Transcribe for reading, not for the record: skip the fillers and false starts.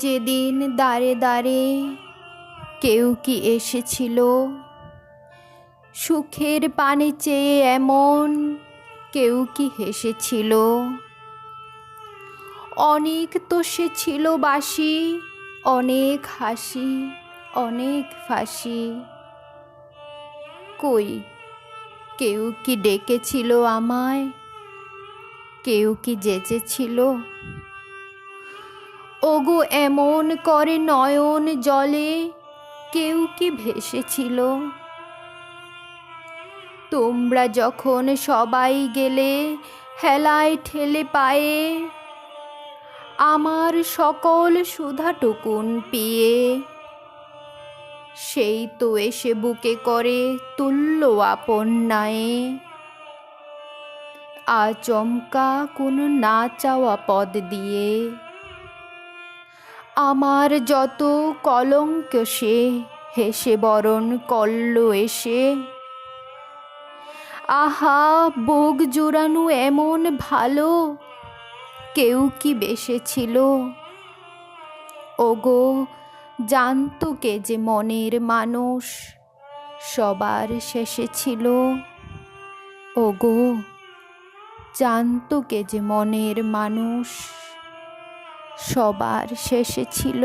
যেদিন দ্বারে দ্বারে কেউ কি এসেছিল, সুখের পানে চেয়ে এমন কেউ কি হেসেছিল। অনেক তো সে ছিল বাসি, অনেক হাসি, অনেক ফাঁসি। কই কেউ কি ডেকেছিল আমায়, কেউ কি জেচেছিল। ওগো এমন করে নয়ন জলে কেউ কি ভেসেছিল। তোমরা যখন সবাই গেলে হেলায় ঠেলে পায়ে, আমার সকল সুধাটুকুন পিয়ে। সেই তো এসে বুকে করে তুল্য আপন নায়ে, আচমকা কোনো না চাওয়া পদ দিয়ে। আমার যত কলঙ্ক সে হেসে বরণ করল এসে। আহা বুক জুড়ানো এমন ভালো কেউ কি বেসেছিল। ওগো জানতো কে যে মনের মানুষ সবার শেষে ছিল। ওগো জানতো কে যে মনের মানুষ সবার শেষে ছিল।